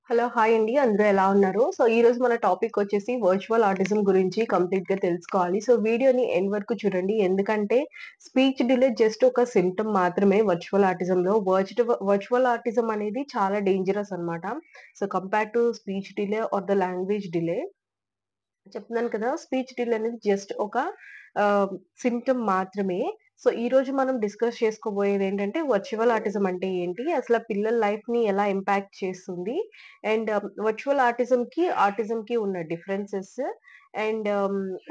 Hello! Hi అండి. అందరూ ఎలా ఉన్నారు? ఈరోజు మన టాపిక్ వచ్చేసి వర్చువల్ ఆటిజం గురించి కంప్లీట్‌గా తెలుసుకోవాలి. వీడియోని ఎండ్ వరకు చూడండి. ఎందుకంటే స్పీచ్ డిలే జస్ట్ ఒక సింప్టమ్ మాత్రమే వర్చువల్ ఆటిజంలో. వర్చువల్ ఆటిజం అనేది చాలా డేంజరస్ అన్నమాట. Compare to speech delay or the language delay చెప్తున్నాను కదా! స్పీచ్ డిలే అనేది జస్ట్ ఒక ఆహ్, సింప్టమ్ మాత్రమే. ఈరోజు మనం డిస్కస్ చేసుకోబోయేదేంటంటే వర్చువల్ ఆటిజం అంటే ఏంటి? అసల పిల్లల లైఫ్‌ని ఎలా ఇంపాక్ట్ చేస్తుంది? అండ్ వర్చువల్ ఆటిజంకి ఉన్న differences and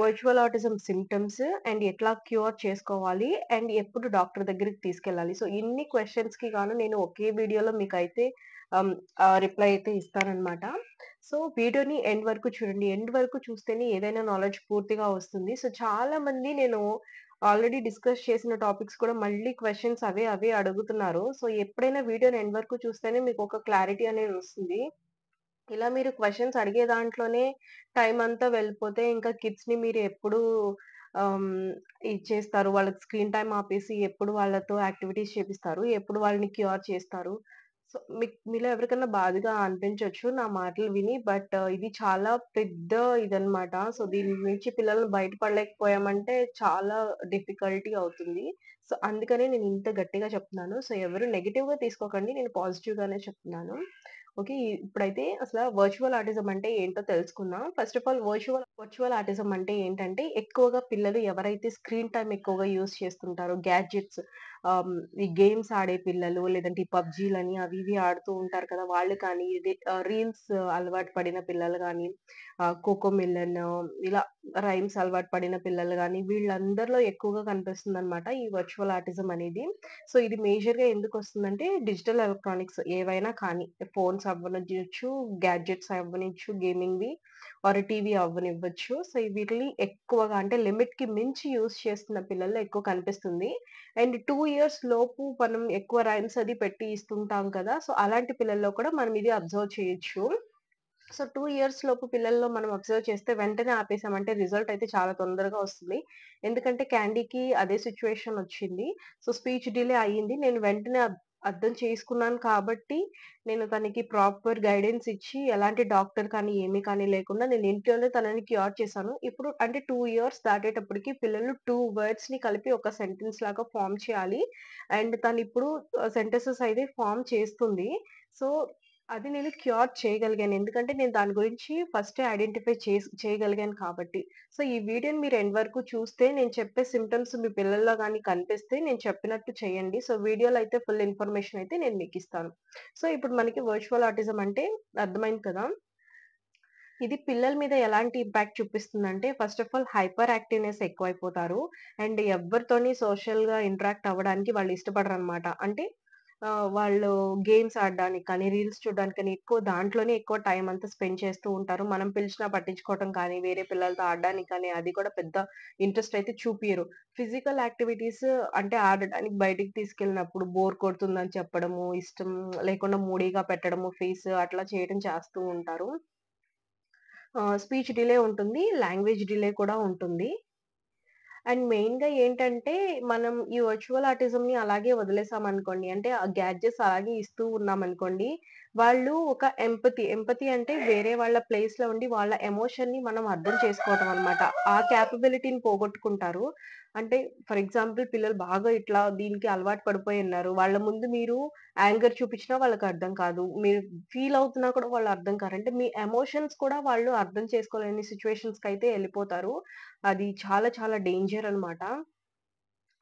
virtual autism symptoms and ఎట్లా క్యూర్ చేసుకోవాలి? అండ్ ఎప్పుడు డాక్టర్ దగ్గరికి తీసుకెళ్ళాలి? ఇన్ని క్వెషన్స్‌కి గాను నేను ఒకే వీడియోలో మీకైతే రిప్లై అయితే ఇస్తాననమాట. వీడియోని ఎండ్ వరకు చూడండి. ఎండ్ వరకు చూస్తేనే ఏదైనా నాలెడ్జ్ పూర్తిగా వస్తుంది. చాలా మంది నేను ఆల్రెడీ డిస్కస్ చేసిన టాపిక్స్ కూడా మళ్ళీ క్వెషన్స్ అవే అడుగుతున్నారు. ఎప్పుడైనా వీడియోని ఎండ్ వరకు చూస్తేనే మీకొక క్లారిటీ అనేది వస్తుంది. ఇలా మీరు క్వెషన్స్ అడిగే దాంట్లోనే టైమ్ అంతా వెళ్ళిపోతే ఇంకా కిడ్స్‌ని మీరు ఎప్పుడు ఆహ్, ఇచ్చేస్తారు. వాళ్ళకి స్క్రీన్ టైమ్ ఆపేసి ఎప్పుడు వాళ్ళతో యాక్టివిటీస్ చేపిస్తారు. ఎప్పుడు వాళ్ళని క్యూర్ చేస్తారు. మీలో ఎవరికన్నా బాధగా అనిపించొచ్చు నా మాటలు విని. ఇది చాలా పెద్ద ఇదనమాట. దీని నుంచి పిల్లల్ని బయటపడలేకపోయామంటే చాలా డిఫికల్టీ అవుతుంది. అందుకనే నేను ఇంత గట్టిగా చెప్తున్నాను. ఎవరు నెగెటివ్‌గా తీసుకోకండి. నేను పాజిటివ్‌గానే చెప్తున్నాను. ఓకే. ఇప్పుడైతే అసల వర్చువల్ ఆటిజం అంటే ఏంటో తెలుసుకుందాం. First of all virtual autism అంటే ఏంటంటే, ఎక్కువగా పిల్లలు ఎవరైతే స్క్రీన్ టైమ్ ఎక్కువగా యూజ్ చేస్తుంటారో గ్యాడ్జెట్స్ ఆహ్, ఈ గేమ్స్ ఆడే పిల్లలు, లేదంటే ఈ పబ్‌జీలని అవి ఇవి ఆడుతూ ఉంటారు కదా! వాళ్ళు కానీ, రీల్స్ అలవాటు పడిన పిల్లలు గానీ, కోకోమిలన్ ఇలా రైమ్స్ అలవాటు పడిన పిల్లలు గానీ, వీళ్ళందరిలో ఎక్కువగా కనిపిస్తుందనమాట ఈ వర్చువల్ ఆటిజం అనేది. ఇది మేజర్‌గా ఎందుకొస్తుందంటే డిజిటల్ ఎలక్ట్రానిక్స్ ఏవైనా కానీ ఫోన్స్ అవ్వనివ్వచ్చు, గ్యాడ్జెట్స్ అవ్వనిచ్చు గేమింగ్‌వి ఆర్ టీవీ అవ్వనివ్వచ్చు. వీటిని ఎక్కువగా అంటే లిమిట్‌కి మించి యూజ్ చేస్తున్న పిల్లల్లో ఎక్కువ కనిపిస్తుంది. అండ్ 2 ఇయర్స్ లోపు మనం ఎక్కువ రైమ్స్ అది పెట్టి ఇస్తుంటాం కదా! అలాంటి పిల్లల్లో కూడా మనం ఇది అబ్జర్వ్ చేయొచ్చు. 2 ఇయర్స్ లోపు పిల్లల్లో మనం అబ్జర్వ్ చేస్తే వెంటనే ఆపేసామంటే రిజల్ట్ అయితే చాలా తొందరగా వస్తుంది. ఎందుకంటే క్యాండీకి అదే సిట్యుయేషన్ వచ్చింది. స్పీచ్ డిలే అయింది. నేను వెంటనే అర్థం చేసుకున్నాను కాబట్టి, నేను తనకి ప్రాపర్ గైడెన్స్ ఇచ్చి ఎలాంటి డాక్టర్ కానీ, ఏమి కానీ లేకుండా నేను ఇంట్లోనే తనని క్యూర్ చేశాను. ఇప్పుడు అంటే 2 ఇయర్స్ దాటేటప్పటికి పిల్లలు 2 వర్డ్స్‌ని కలిపి ఒక సెంటెన్స్ లాగా ఫార్మ్ చేయాలి. అండ్ తనిప్పుడు సెంటెన్సెస్ అయితే ఫార్మ్ చేస్తుంది. సో అది నేను క్యూర్ చేయగలిగాను. ఎందుకంటే నేను దాని గురించి ఫస్టే ఐడెంటిఫై చేయగలిగాను కాబట్టి. ఈ వీడియోని మీరు ఎండ్ వరకు చూస్తే నేను చెప్పే సింప్టమ్స్ మీ పిల్లల్లో గాని కనిపిస్తే నేను చెప్పినట్టు చేయండి. వీడియోలో అయితే ఫుల్ ఇన్ఫర్మేషన్ అయితే నేను మీకిస్తాను. ఇప్పుడు మనకి వర్చువల్ ఆటిజం అంటే అర్థమైంది కదా! ఇది పిల్లల మీద ఎలాంటి ఇంపాక్ట్ చూపిస్తుందంటే first of all hyper activeness ఎక్కువైపోతారు. అండ్ ఎవ్వరితోని సోషల్‌గా ఇంటరాక్ట్ అవ్వడానికి వాళ్ళు ఇష్టపడరనమాట. అంటే వాళ్ళు గేమ్స్ ఆడడానికి కానీ, రీల్స్ చూడడానికి కానీ ఎక్కువ దాంట్లోనే ఎక్కువ టైమ్ అంతా స్పెండ్ చేస్తూ ఉంటారు. మనం పిలిచినా పట్టించుకోవటం కానీ, వేరే పిల్లలతో ఆడడానికి కానీ అది కూడా పెద్ద ఇంట్రెస్ట్ అయితే చూపియరు. ఫిజికల్ యాక్టివిటీస్ అంటే ఆడడానికి బయటికి తీసుకెళ్ళినప్పుడు బోర్ కొడుతుందని చెప్పడము, ఇష్టం లేకుండా మూడీగా పెట్టడము ఫేస్ అట్లా చేయడం చేస్తూ ఉంటారు. స్పీచ్ డిలే ఉంటుంది. లాంగ్వేజ్ డిలే కూడా ఉంటుంది. అండ్ మెయిన్‌గా ఏంటంటే, మనం ఈ వర్చువల్ ఆటిజంని అలాగే వదిలేసామనుకోండి. అంటే ఆ గ్యాడ్జెట్స్ అలాగే ఇస్తూ ఉన్నామనుకోండి. వాళ్ళు ఒక ఎంపతి అంటే వేరే వాళ్ళ ప్లేస్‌లో ఉండి వాళ్ళ ఎమోషన్‌ని మనం అర్థం చేసుకోవటం అన్నమాట. ఆ కేపబిలిటీని పోగొట్టుకుంటారు. అంటే ఫర్ ఎగ్జాంపుల్ పిల్లలు బాగా ఇట్లా దీనికి అలవాటు పడిపోయి ఉన్నారు. వాళ్ళ ముందు మీరు యాంగర్ చూపించినా వాళ్ళకర్థం కాదు. మీరు ఫీల్ అవుతున్నా కూడా వాళ్ళు అర్థం కారు. అంటే మీ ఎమోషన్స్ కూడా వాళ్ళు అర్థం చేసుకోలేని సిట్యుయేషన్స్‌కైతే ఎళ్ళిపోతారు. అది చాలా చాలా డేంజర్ అన్నమాట.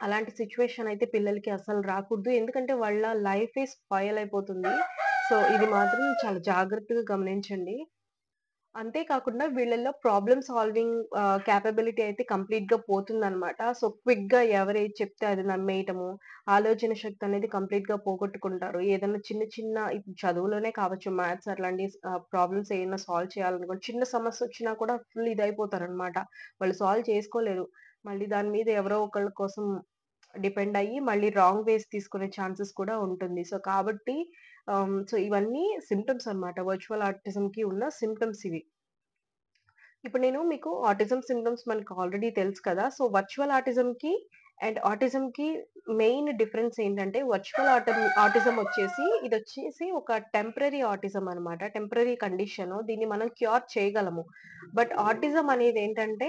అలాంటి సిట్యుయేషన్ అయితే పిల్లలకి అసలు రాకూడదు. ఎందుకంటే వాళ్ళ లైఫే స్పాయిల్ అయిపోతుంది. ఇది మాత్రం చాలా జాగ్రత్తగా గమనించండి. అంతే కాకుండా వీళ్ళలో ప్రాబ్లమ్ సాల్వింగ్ కేపబిలిటీ అయితే కంప్లీట్‌గా పోతుందనమాట. క్విక్‌గా ఎవరేది చెప్తే అది నమ్మేయటము, ఆలోచన శక్తి అనేది కంప్లీట్‌గా పోగొట్టుకుంటారు. ఏదన్నా చిన్న చిన్న ఇప్పుడు చదువులోనే కావచ్చు మ్యాథ్స్ అట్లాంటి ప్రాబ్లమ్స్ ఏయన్నా సాల్వ్ చేయాలనుకోండి, చిన్న సమస్యొచ్చినా కూడా ఫుల్ ఇదయిపోతారనమాట. వాళ్ళు సాల్వ్ చేసుకోలేరు. మళ్ళీ దాని మీద ఎవరో ఒకళ్ళ కోసం డిపెండ్ అయ్యి మళ్ళీ రాంగ్ వేస్ తీసుకునే ఛాన్సెస్ కూడా ఉంటుంది. కాబట్టి ఇవన్నీ సింప్టమ్స్ అన్నమాట. వర్చువల్ ఆటిజంకి ఉన్న సింప్టమ్స్ ఇవి. ఇప్పుడు నేను మీకు ఆటిజం సింప్టమ్స్ మనకు ఆల్రెడీ తెలుసు కదా! వర్చువల్ ఆటిజంకి అండ్ ఆటిజంకి మెయిన్ డిఫరెన్స్ ఏంటంటే వర్చువల్ ఆటిజం వచ్చేసి ఇదొచ్చేసి ఒక టెంపరరీ ఆటిజం అనమాట. Temporary condition. దీన్ని మనం క్యూర్ చేయగలము. బట్ ఆటిజం అనేదేంటంటే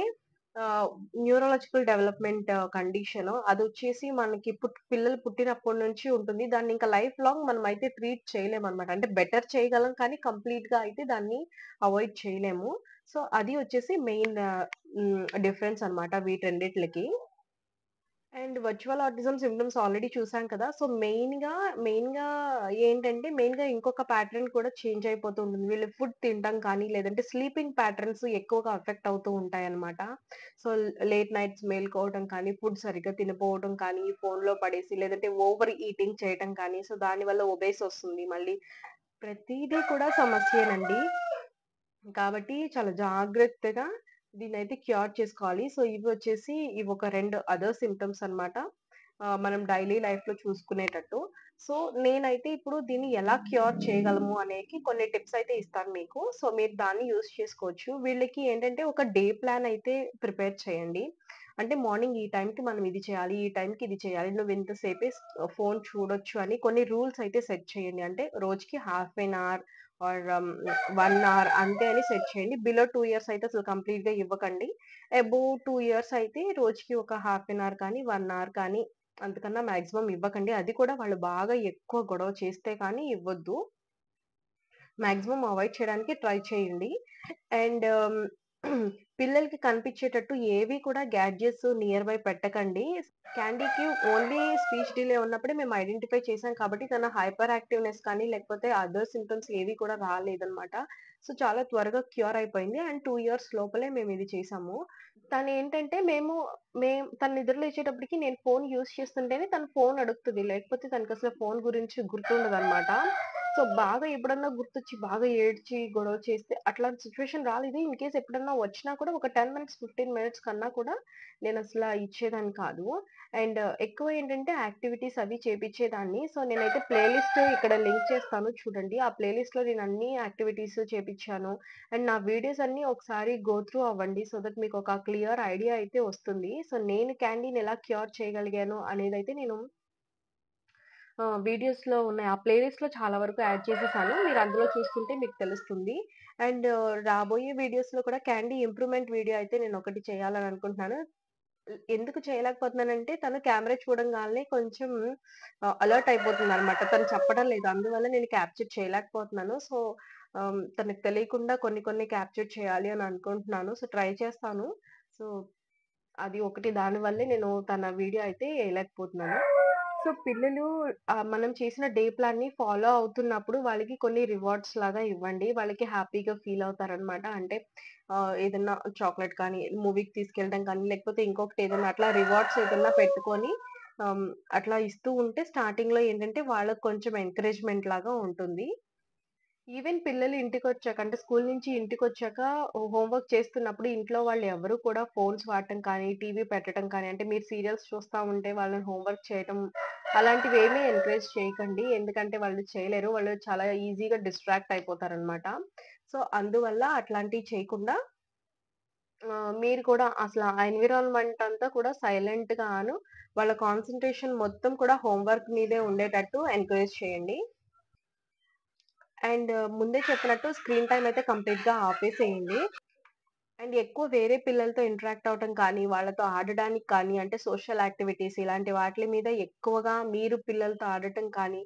ఆహ్, న్యూరలాజికల్ డెవలప్‌మెంట్ కండిషను. అదొచ్చేసి మనకి పిల్లలు పుట్టినప్పటి నుంచి ఉంటుంది. దాన్ని ఇంకా లైఫ్ లాంగ్ మనమైతే ట్రీట్ చేయలేమనమాట. అంటే బెటర్ చేయగలం కానీ కంప్లీట్‌గా అయితే దాన్ని అవాయిడ్ చేయలేము. సో, అది వచ్చేసి మెయిన్ డిఫరెన్స్ అనమాట వీటన్నిట్లకి. And virtual autism symptoms already చూసాం కదా! సో, మెయిన్‌గా మెయిన్‌గా ఇంకొక ప్యాటర్న్ కూడా చేంజ్ అయిపోతూ ఉంటుంది. వీళ్ళు ఫుడ్ తినటం కానీ, లేదంటే స్లీపింగ్ ప్యాటర్న్స్ ఎక్కువగా అఫెక్ట్ అవుతూ ఉంటాయన్నమాట. సో, లేట్ నైట్స్ మేలుకోవడం కానీ, ఫుడ్ సరిగ్గా తినకపోవడం కానీ, ఫోన్‌లో పడేసి, లేదంటే ఓవర్ ఈటింగ్ చేయటం కానీ, సో, దానివల్ల ఒబేస్ ఒస్తుంది. మళ్ళీ ప్రతీదీ కూడా సమస్యేనండి. కాబట్టి చాలా జాగ్రత్తగా దీన్నైతే క్యూర్ చేసుకోవాలి. సో, ఇవొక 2 అదర్ సింప్టమ్స్ అన్నమాట. మనం డైలీ లైఫ్‌లో చూసుకునేటట్టు. సో, నేనైతే ఇప్పుడు దీన్ని ఎలా క్యూర్ చేయగలము అనేకి కొన్ని టిప్స్ అయితే ఇస్తాను మీకు. సో, మీరు దాన్ని యూజ్ చేసుకోవచ్చు. వీళ్ళకి ఏంటంటే ఒక డే ప్లాన్ అయితే ప్రిపేర్ చేయండి. అంటే మార్నింగ్ ఈ టైంకి మనం ఇది చేయాలి, ఈ టైంకి ఇది చేయాలి. నువ్వు ఇంతసేపే ఫోను చూడొచ్చు అని కొన్ని రూల్స్ అయితే సెట్ చేయండి. అంటే రోజుకి half an hour or 1 hour అంతే అని సెట్ చేయండి. బిలో 2 ఇయర్స్ అయితే అసలు కంప్లీట్‌గా ఇవ్వకండి. అబోవ్ 2 ఇయర్స్ అయితే రోజుకి ఒక హాఫ్ ఎన్ అవర్ కానీ, 1 అవర్ కానీ అంతకన్నా మాక్సిమం ఇవ్వకండి. అది కూడా వాళ్ళు బాగా ఎక్కువ గొడవ చేస్తే కానీ ఇవ్వొద్దు. మాక్సిమం అవాయిడ్ చేయడానికి ట్రై చేయండి. అండ్ పిల్లలకి కనిపించేటట్టు ఏవి కూడా గ్యాడ్జెట్స్ నియర్ బై పెట్టకండి. క్యాండీకి ఓన్లీ స్పీచ్ డిలే ఉన్నప్పుడే మేము ఐడెంటిఫై చేసాం కాబట్టి తన హైపర్ యాక్టివ్‌నెస్ కానీ, లేకపోతే అదర్ సింప్టమ్స్ ఏవి కూడా రాలేదన్నమాట. సో, చాలా త్వరగా క్యూర్ అయిపోయింది. అండ్ 2 ఇయర్స్ లోపలే మేమిది చేసాము. తనేంటంటే తను నిద్ర లేచేటప్పటికి నేను ఫోను యూజ్ చేస్తుంటేనే తను ఫోను అడుగుతది. లేకపోతే తనకసలు ఫోను గురించి గుర్తుండదనమాట. సో, బాగా ఎప్పుడన్నా గుర్తొచ్చి, బాగా ఏడ్చి, గొడవ చేస్తే అట్లాంటి సిట్యుయేషన్ రాలేదు. ఇన్‌కేస్ ఎప్పుడన్నా వచ్చినా కూడా ఒక 10 మినిట్స్, 15 మినిట్స్ కన్నా కూడా నేనసల ఇచ్చేదాన్ని కాదు. అండ్ ఎక్కువ ఏంటంటే యాక్టివిటీస్ అవి చేపిచ్చేదాన్ని. సో, నేనైతే ప్లే లిస్ట్ ఇక్కడ లింక్ చేస్తాను చూడండి. ఆ ప్లే లిస్ట్‌లో నేనన్ని యాక్టివిటీస్ చేపిచ్చాను. అండ్ నా వీడియోస్ అన్నీ ఒకసారి గో త్రూ అవ్వండి. సో దట్ మీకొక క్లియర్ ఐడియా అయితే వస్తుంది. సో, నేను క్యాండీని ఎలా క్యూర్ చేయగలిగాను అనేదైతే నేను వీడియోస్‌లో ఉన్నాయి. ఆ ప్లే లిస్ట్‌లో చాలా వరకు యాడ్ చేసేసాను. మీరు అందులో చూసుకుంటే మీకు తెలుస్తుంది. అండ్ రాబోయే వీడియోస్‌లో కూడా క్యాండీ ఇంప్రూవ్‌మెంట్ వీడియో అయితే నేనొకటి చేయాలని అనుకుంటున్నాను. ఎందుకు చేయలేకపోతున్నానంటే తను కెమెరా చూడంగాల్నే కొంచెం అలర్ట్ అయిపోతుందనమాట. తను చెప్పడం లేదు. అందువల్ల నేను క్యాప్చర్ చేయలేకపోతున్నాను. సో, తనకు తెలియకుండా కొన్ని కొన్ని క్యాప్చర్ చేయాలి అని అనుకుంటున్నాను. సో, ట్రై చేస్తాను. సో, అది ఒకటి దాని వల్లే నేను తన వీడియో అయితే ఎయలేకపోతున్నాను. సో, పిల్లలు మనం చేసిన డే ప్లాన్‌ని ఫాలో అవుతున్నప్పుడు వాళ్ళకి కొన్ని రివార్డ్స్ లాగా ఇవ్వండి. వాళ్ళకి హ్యాపీగా ఫీల్ అవుతారనమాట. అంటే ఏదన్నా చాక్లేట్ కానీ, మూవీకి తీసుకెళ్ళడం కానీ, లేకపోతే ఇంకొకటి ఏదన్నా అట్లా రివార్డ్స్ ఏదన్నా పెట్టుకొని అట్లా ఇస్తూ ఉంటే స్టార్టింగ్‌లో ఏంటంటే వాళ్ళకి కొంచెం ఎంకరేజ్‌మెంట్ లాగా ఉంటుంది. ఈవెన్ పిల్లలు ఇంటికొచ్చాక అంటే స్కూల్ నుంచి ఇంటికొచ్చాక హోంవర్క్ చేస్తున్నప్పుడు ఇంట్లో వాళ్ళు ఎవరు కూడా ఫోన్స్ వాడటం కానీ, టీవీ పెట్టడం కానీ, అంటే మీరు సీరియల్స్ చూస్తా ఉంటే వాళ్ళని హోంవర్క్ చేయటం అలాంటివేమీ ఎంకరేజ్ చేయకండి. ఎందుకంటే వాళ్ళు చేయలేరు. వాళ్ళు చాలా ఈజీగా డిస్ట్రాక్ట్ అయిపోతారనమాట. సో, అందువల్ల అట్లాంటివి చేయకుండా మీరు కూడా అసల ఆ ఎన్విరాన్మెంట్ అంతా కూడా సైలెంట్‌గాను వాళ్ళ కాన్సంట్రేషన్ మొత్తం కూడా హోంవర్క్ మీదే ఉండేటట్టు ఎంకరేజ్ చేయండి. అండ్ ముందే చెప్పినట్టు స్క్రీన్ టైమ్ అయితే కంప్లీట్‌గా ఆపేసేయండి. అండ్ ఎక్కువ వేరే పిల్లలతో ఇంటరాక్ట్ అవ్వటం కానీ, వాళ్ళతో ఆడడానికి కానీ, అంటే సోషల్ యాక్టివిటీస్ ఇలాంటి వాటిలి మీద ఎక్కువగా మీరు పిల్లలతో ఆడటం కానీ,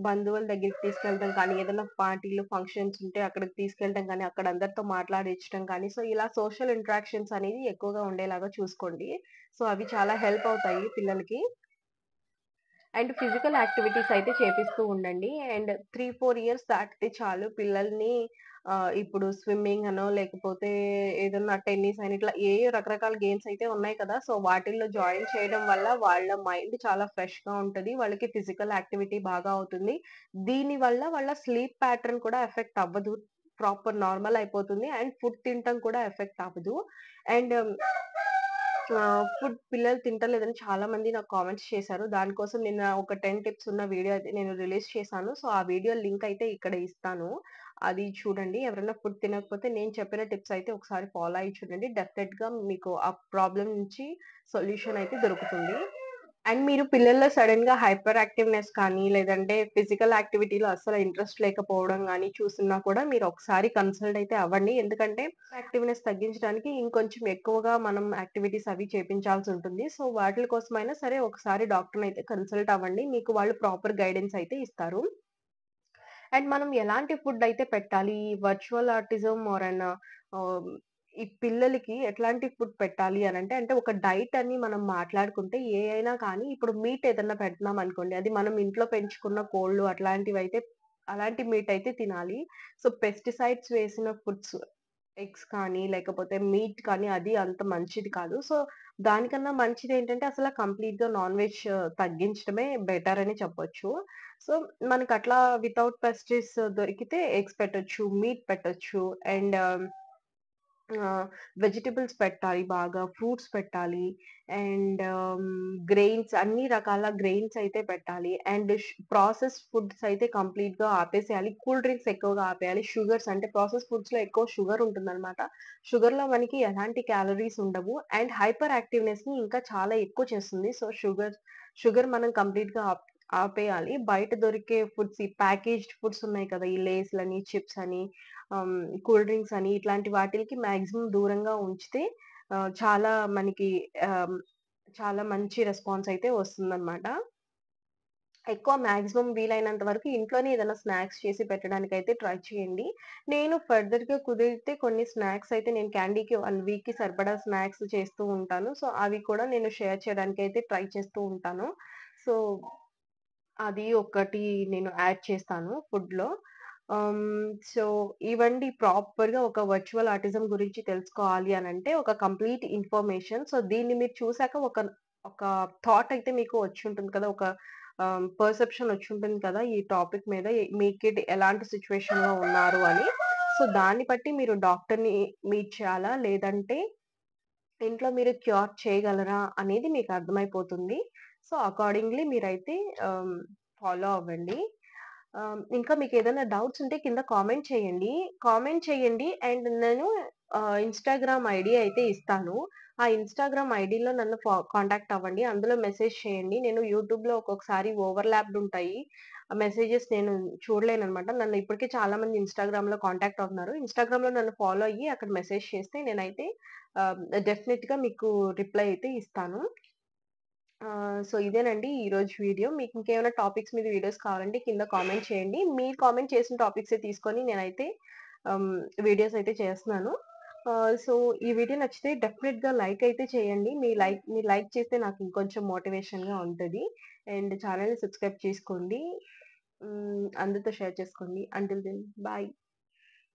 బంధువుల దగ్గరికి తీసుకెళ్ళడం కానీ, ఏదైనా పార్టీలు, ఫంక్షన్స్ ఉంటే అక్కడికి తీసుకెళ్ళడం కానీ, అక్కడ అందరితో మాట్లాడిచ్చడం కానీ, సో, ఇలా సోషల్ ఇంటరాక్షన్స్ అనేవి ఎక్కువగా ఉండేలాగా చూసుకోండి. సో, అవి చాలా హెల్ప్ అవుతాయి పిల్లలకి. అండ్ ఫిజికల్ యాక్టివిటీస్ అయితే చేపిస్తూ ఉండండి. అండ్ 3, 4 ఇయర్స్ దాటితే చాలు పిల్లల్ని ఇప్పుడు స్విమ్మింగ్ అనో, లేకపోతే ఏదన్నా టెన్నిస్ అని ఇట్లా ఏయో రకరకాల గేమ్స్ అయితే ఉన్నాయి కదా! సో, వాటిల్లో జాయిన్ చేయడం వల్ల వాళ్ళ మైండ్ చాలా ఫ్రెష్‌గా ఉంటది. వాళ్ళకి ఫిజికల్ యాక్టివిటీ బాగా అవుతుంది. దీనివల్ల వాళ్ళ స్లీప్ ప్యాటర్న్ కూడా ఎఫెక్ట్ అవ్వదు. ప్రాపర్ నార్మల్ అయిపోతుంది. అండ్ ఫుడ్ తినటం కూడా ఎఫెక్ట్ అవ్వదు. అండ్ ఫుడ్ పిల్లలు తింటలేదని చాలా మంది నాకు కామెంట్స్ చేశారు. దానికోసం నిన్న ఒక 10 టిప్స్ ఉన్న వీడియో అయితే నేను రిలీజ్ చేశాను. సో, ఆ వీడియో లింక్ అయితే ఇక్కడ ఇస్తాను. అది చూడండి. ఎవరైనా ఫుడ్ తినకపోతే నేను చెప్పిన టిప్స్ అయితే ఒకసారి ఫాలో అయ్యి చూడండి. డెఫినెట్‌గా మీకు ఆ ప్రాబ్లమ్ నుంచి సొల్యూషన్ అయితే దొరుకుతుంది. అండ్ మీరు పిల్లల్లో సడెన్‌గా హైపర్ యాక్టివ్‌నెస్ కానీ, లేదంటే ఫిజికల్ యాక్టివిటీలో అస్సలు ఇంట్రెస్ట్ లేకపోవడం గాని చూస్తున్నా కూడా మీరు ఒకసారి కన్సల్ట్ అయితే అవ్వండి. ఎందుకంటే యాక్టివ్‌నెస్ తగ్గించడానికి ఇంకొంచెం ఎక్కువగా మనం యాక్టివిటీస్ అవి చేపించాల్సి ఉంటుంది. సో, వాటిల కోసమైనా సరే ఒకసారి డాక్టర్‌నైతే కన్సల్ట్ అవ్వండి. మీకు వాళ్ళు ప్రాపర్ గైడెన్స్ అయితే ఇస్తారు. అండ్ మనం ఎలాంటి ఫుడ్ అయితే పెట్టాలి? వర్చువల్ ఆటిజం ఆర్ ఆహ్, ఈ పిల్లలకి ఎట్లాంటి ఫుడ్ పెట్టాలి అనంటే, అంటే ఒక డైట్ అని మనం మాట్లాడుకుంటే ఏ అయినా కానీ ఇప్పుడు మీట్ ఏదన్నా పెడుతున్నామనుకోండి, అది మనం ఇంట్లో పెంచుకున్న కోళ్ళు అట్లాంటివైతే అలాంటి మీట్ అయితే తినాలి. సో, పెస్టిసైడ్స్ వేసిన ఫుడ్స్ ఎగ్స్ కానీ, లేకపోతే మీట్ కానీ అది అంత మంచిది కాదు. సో, దానికన్నా మంచిదేంటంటే అసల కంప్లీట్‌గా నాన్ వెజ్ తగ్గించడమే బెటర్ అని చెప్పొచ్చు. సో, మనకట్లా వితౌట్ పెస్టిస్ దొరికితే ఎగ్స్ పెట్టొచ్చు, మీట్ పెట్టొచ్చు అండ్ వెజిటబుల్స్ పెట్టాలి బాగా, ఫ్రూట్స్ పెట్టాలి అండ్ గ్రెయిన్స్ అన్ని రకాల గ్రెయిన్స్ అయితే పెట్టాలి. అండ్ ప్రాసెస్డ్ ఫుడ్స్ అయితే కంప్లీట్‌గా ఆపేసేయాలి. కూల్ డ్రింక్స్ ఎక్కువగా ఆపేయాలి. షుగర్స్ అంటే ప్రాసెస్డ్ ఫుడ్స్‌లో ఎక్కువ షుగర్ ఉంటుందనమాట. షుగర్‌లో మనకి ఎలాంటి క్యాలరీస్ ఉండవు. అండ్ హైపర్ యాక్టివ్‌నెస్‌ని ఇంకా చాలా ఎక్కువ చేస్తుంది. సో, షుగర్ మనం కంప్లీట్‌గా ఆపేయాలి. బయట దొరికే ఫుడ్స్ ఈ ప్యాకేజ్డ్ ఫుడ్స్ ఉన్నాయి కదా! ఈ లేస్‌లని, చిప్స్ అని ఆహ్, కూల్ డ్రింక్స్ అని ఇట్లాంటి వాటిలకి మాక్సిమం దూరంగా ఉంచితే చాలా మనకి ఆహ్, చాలా మంచి రెస్పాన్స్ అయితే వస్తుందనమాట. ఎక్కువ మాక్సిమం వీలైనంత వరకు ఇంట్లోనే ఏదైనా స్నాక్స్ చేసి పెట్టడానికైతే ట్రై చేయండి. నేను ఫర్దర్‌గా కుదిరితే కొన్ని స్నాక్స్ అయితే నేను క్యాండీకి 1 వీక్‌కి సరిపడా స్నాక్స్ చేస్తూ ఉంటాను. సో, అవి కూడా నేను షేర్ చేయడానికైతే ట్రై చేస్తూ ఉంటాను. సో, అది ఒకటి నేను యాడ్ చేస్తాను ఫుడ్‌లో. సో, ఇవండి ప్రాపర్‌గా ఒక వర్చువల్ ఆటిజం గురించి తెలుసుకోవాలి అనంటే ఒక కంప్లీట్ ఇన్ఫర్మేషన్. సో, దీన్ని మీరు చూసాక ఒక థాట్ అయితే మీకు వచ్చుంటుంది కదా! ఒక పర్సెప్షన్ వచ్చుంటుంది కదా! ఈ టాపిక్ మీద మీ కిడ్ ఎలాంటి సిట్యుయేషన్‌లో ఉన్నారు అని. సో, దాన్ని బట్టి మీరు డాక్టర్‌ని మీట్ చేయాలా? లేదంటే ఇంట్లో మీరు క్యూర్ చేయగలరా అనేది మీకు అర్థమైపోతుంది. సో, అకార్డింగ్‌లీ మీరైతే ఆహ్, ఫాలో అవ్వండి. ఇంకా మీకేదైనా డౌట్స్ ఉంటే కింద కామెంట్ చేయండి అండ్ నేను ఇన్‌స్టాగ్రామ్ ఐడీ అయితే ఇస్తాను. ఆ ఇన్‌స్టాగ్రామ్ ఐడీలో నన్ను కాంటాక్ట్ అవ్వండి. అందులో మెసేజ్ చేయండి. నేను యూట్యూబ్‌లో ఒక్కొక్కసారి ఓవర్‌లాప్డ్ ఉంటాయి. ఆ మెసేజెస్ నేను చూడలేననమాట. నన్ను ఇప్పటికే చాలా మంది ఇన్‌స్టాగ్రామ్‌లో కాంటాక్ట్ అవుతున్నారు. ఇన్‌స్టాగ్రామ్‌లో నన్ను ఫాలో అయ్యి అక్కడ మెసేజ్ చేస్తే నేనైతే డెఫినిట్‌గా మీకు రిప్లై అయితే ఇస్తాను. సో, ఇదేనండి ఈరోజు వీడియో. మీకింకేమైనా టాపిక్స్ మీద వీడియోస్ కావాలంటే కింద కామెంట్ చేయండి. మీరు కామెంట్ చేసిన టాపిక్సే తీసుకొని నేనైతే ఆహ్, వీడియోస్ అయితే చేస్తున్నాను. సో, ఈ వీడియో నచ్చితే డెఫినిట్‌గా లైక్ అయితే చేయండి. మీరు లైక్ చేస్తే నాకు ఇంకొంచెం మోటివేషన్‌గా ఉంటది. అండ్ ఛానెల్‌ని సబ్స్క్రైబ్ చేసుకోండి. అందరితో షేర్ చేసుకోండి. Until then bye.